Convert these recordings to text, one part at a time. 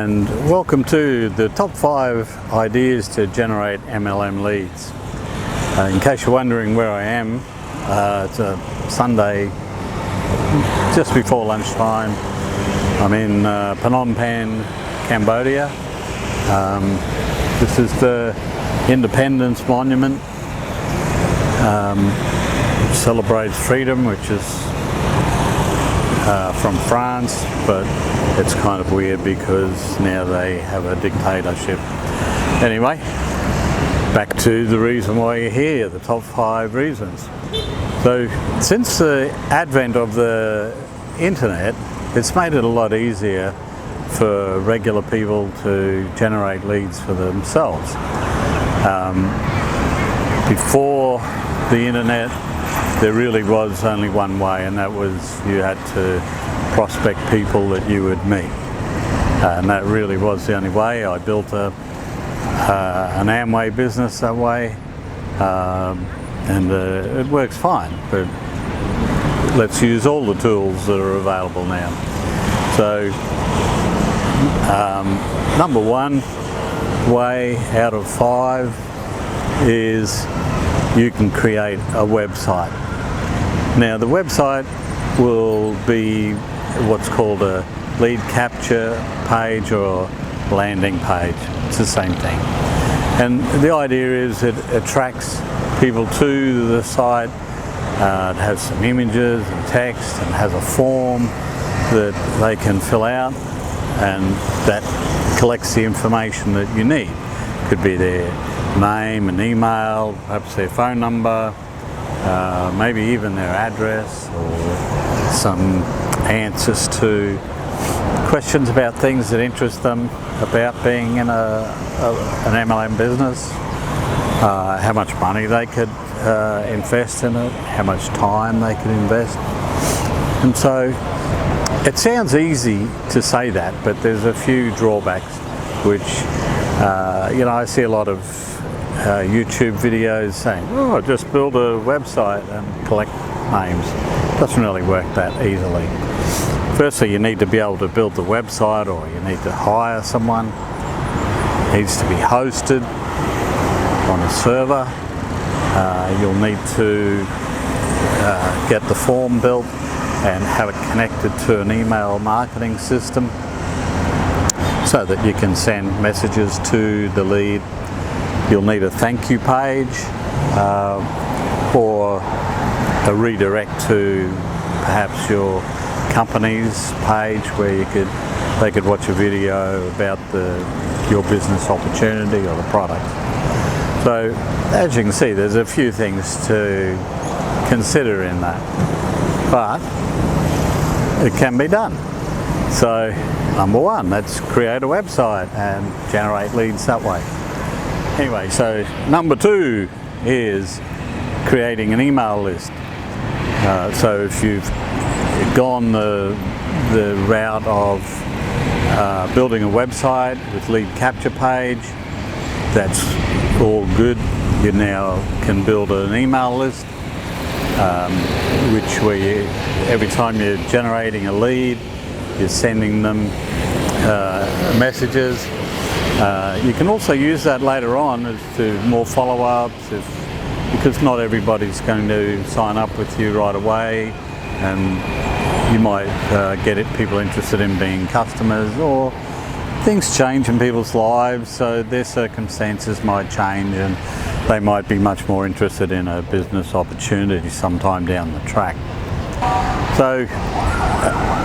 and welcome to the top 5 ideas to generate MLM leads. In case you're wondering where I am, it's a Sunday just before lunchtime. I'm in Phnom Penh, Cambodia. This is the Independence Monument, which celebrates freedom, which is from France, but it's kind of weird because now they have a dictatorship. Anyway, back to the reason why you're here, the top 5 reasons. So since the advent of the internet, it's made it a lot easier for regular people to generate leads for themselves. Before the internet, there really was only one way, and that was you had to prospect people that you would meet. And that really was the only way. I built an Amway business that way, and it works fine, but let's use all the tools that are available now. So number 1 way out of 5 is you can create a website. Now the website will be what's called a lead capture page or landing page. It's the same thing. And the idea is it attracts people to the site. It has some images and text and has a form that they can fill out, and that collects the information that you need. Could be their name and email, perhaps their phone number, maybe even their address, or some answers to questions about things that interest them about being in an MLM business, how much money they could invest in it, how much time they could invest. And so it sounds easy to say that, but there's a few drawbacks which I see a lot of YouTube videos saying, oh, just build a website and collect names. It doesn't really work that easily. Firstly, you need to be able to build the website, or you need to hire someone. It needs to be hosted on a server. You'll need to get the form built and have it connected to an email marketing system so that you can send messages to the lead. You'll need a thank you page or a redirect to perhaps your company's page where they could watch a video about your business opportunity or the product. So as you can see, there's a few things to consider in that, but it can be done. So number 1, let's create a website and generate leads that way. Anyway, so number 2 is creating an email list. So if you've gone the route of building a website with lead capture page, that's all good. You now can build an email list, every time you're generating a lead, you're sending them messages. You can also use that later on as to more follow-ups, because not everybody's going to sign up with you right away, and you might get people interested in being customers, or things change in people's lives, so their circumstances might change and they might be much more interested in a business opportunity sometime down the track. So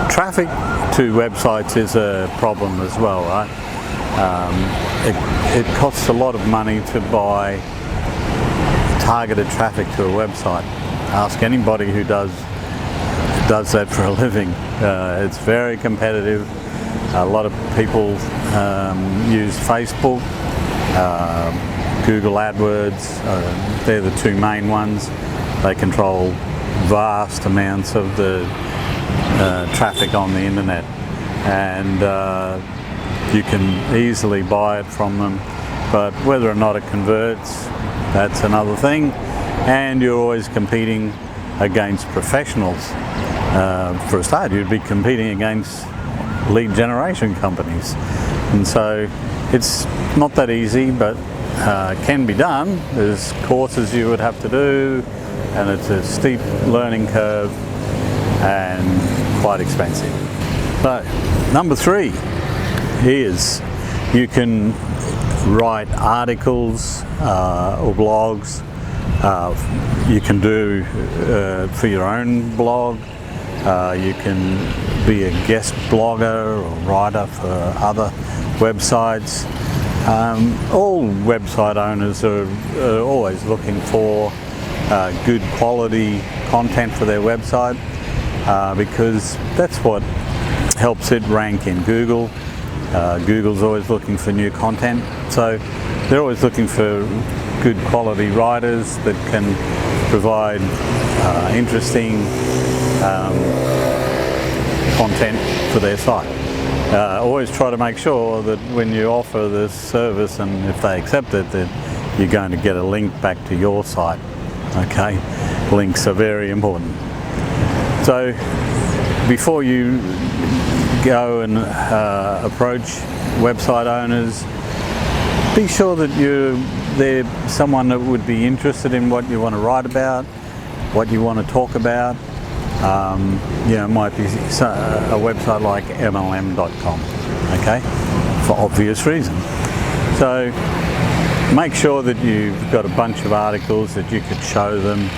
traffic to websites is a problem as well, right? It costs a lot of money to buy targeted traffic to a website. Ask anybody who does that for a living. It's very competitive. A lot of people use Facebook, Google AdWords. They're the 2 main ones. They control vast amounts of the traffic on the internet, and you can easily buy it from them, but whether or not it converts, that's another thing. And you're always competing against professionals. For a start, you'd be competing against lead generation companies. And so it's not that easy, but can be done. There's courses you would have to do, and it's a steep learning curve and quite expensive. So number 3 is you can write articles or blogs. You can do for your own blog. You can be a guest blogger or writer for other websites. All website owners are always looking for good quality content for their website because that's what helps it rank in Google. Google's always looking for new content, so they're always looking for good quality writers that can provide interesting content for their site. Always try to make sure that when you offer this service, and if they accept it, that you're going to get a link back to your site. Okay, links are very important. So before you go and approach website owners, be sure that they're someone that would be interested in what you want to write about, what you want to talk about. It might be a website like MLM.com, okay, for obvious reasons. So make sure that you've got a bunch of articles that you could show them,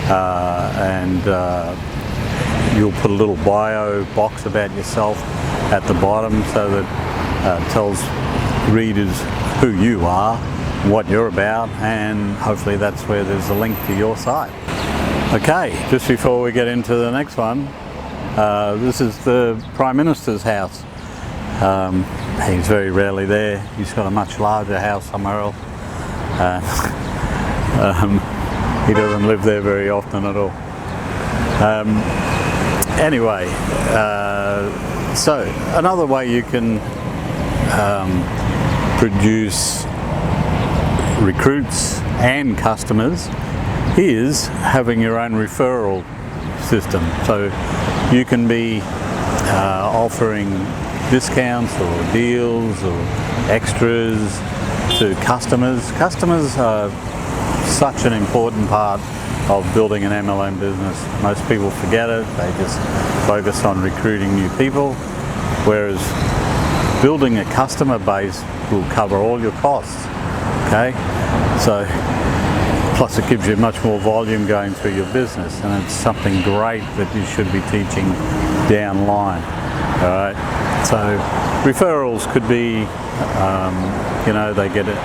and you'll put a little bio box about yourself at the bottom so that it tells readers who you are, what you're about, and hopefully that's where there's a link to your site. Okay, just before we get into the next one, this is the Prime Minister's house. He's very rarely there. He's got a much larger house somewhere else. He doesn't live there very often at all. Anyway, so another way you can produce recruits and customers is having your own referral system. So you can be offering discounts or deals or extras to customers. Customers are such an important part of building an MLM business. Most people forget it. They just focus on recruiting new people, whereas building a customer base will cover all your costs. Okay, so plus it gives you much more volume going through your business, and it's something great that you should be teaching down the line. All right, so referrals could be, they get an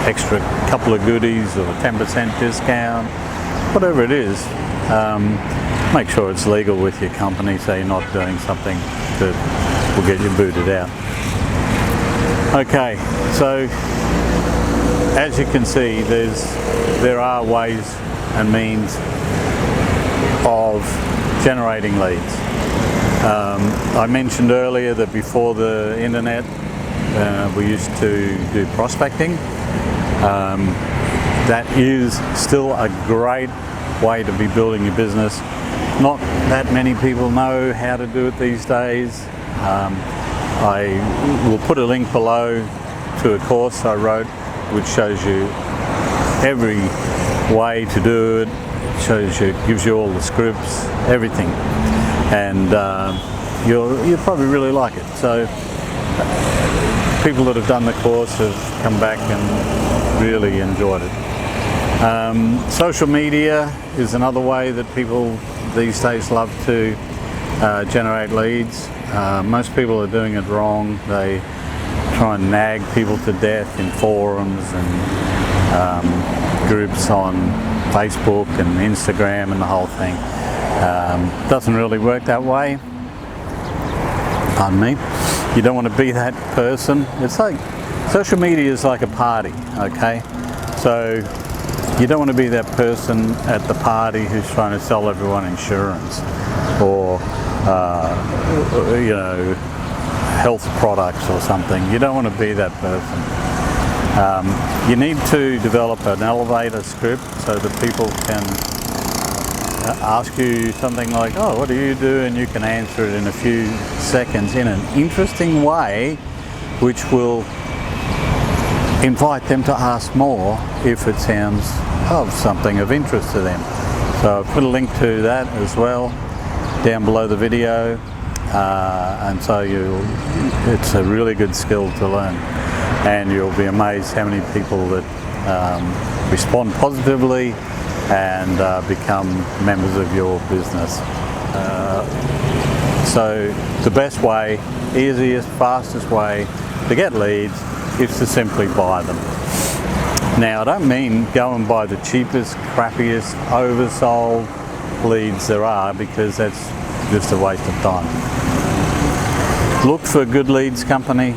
extra couple of goodies or a 10% discount, whatever it is. Make sure it's legal with your company, so you're not doing something that will get you booted out. Okay, so as you can see, there are ways and means of generating leads. I mentioned earlier that before the internet, we used to do prospecting. That is still a great way to be building your business. Not that many people know how to do it these days. I will put a link below to a course I wrote which shows you every way to do it. Gives you all the scripts, everything, and you'll probably really like it. So people that have done the course have come back and really enjoyed it. Social media is another way that people these days love to generate leads. Most people are doing it wrong. They try and nag people to death in forums and groups on Facebook and Instagram and the whole thing. Doesn't really work that way. Pardon me. You don't want to be that person. It's like, social media is like a party, okay? So you don't want to be that person at the party who's trying to sell everyone insurance or health products or something. You don't want to be that person. You need to develop an elevator script so that people can ask you something like, oh, what do you do? And you can answer it in a few seconds in an interesting way which will invite them to ask more if it sounds of something of interest to them. So I've put a link to that as well down below the video, and so it's a really good skill to learn, and you'll be amazed how many people that respond positively and become members of your business. So the best way, easiest, fastest way to get leads is to simply buy them. Now, I don't mean go and buy the cheapest, crappiest, oversold leads there are, because that's just a waste of time. Look for a good leads company,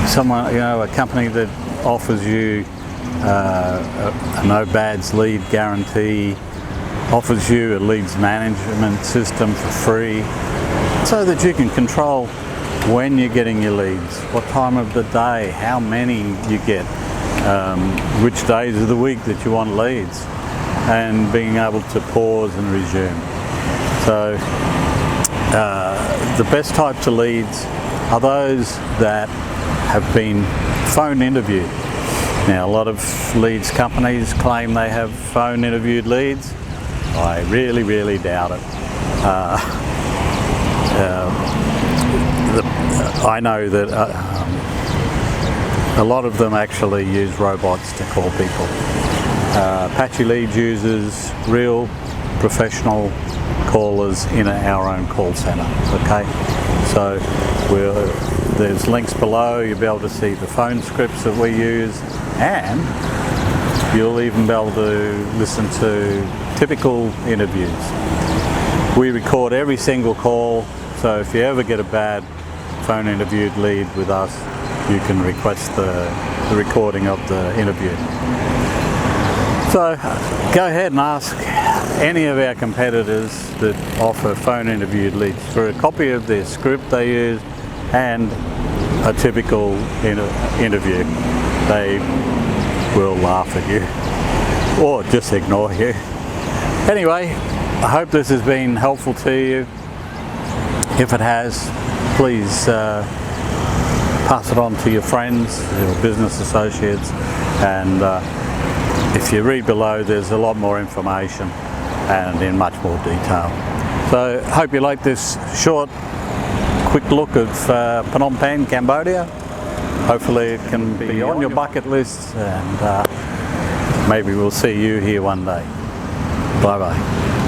someone, a company that offers you a no bads lead guarantee, offers you a leads management system for free, so that you can control when you're getting your leads, what time of the day, how many you get, which days of the week that you want leads, and being able to pause and resume. So the best types of leads are those that have been phone interviewed. Now, a lot of leads companies claim they have phone interviewed leads. I really doubt it. I know that a lot of them actually use robots to call people. Apache Leads uses real professional callers in our own call center. Okay, so there's links below. You'll be able to see the phone scripts that we use, and you'll even be able to listen to typical interviews. We record every single call, so if you ever get a bad phone interviewed lead with us, you can request the recording of the interview. So go ahead and ask any of our competitors that offer phone interviewed leads for a copy of their script they use and a typical interview. They will laugh at you or just ignore you. Anyway, I hope this has been helpful to you. If it has, please pass it on to your friends, your business associates, and if you read below, there's a lot more information and in much more detail. So I hope you like this short, quick look of Phnom Penh, Cambodia. Hopefully it can be on your bucket list, and maybe we'll see you here one day. Bye bye.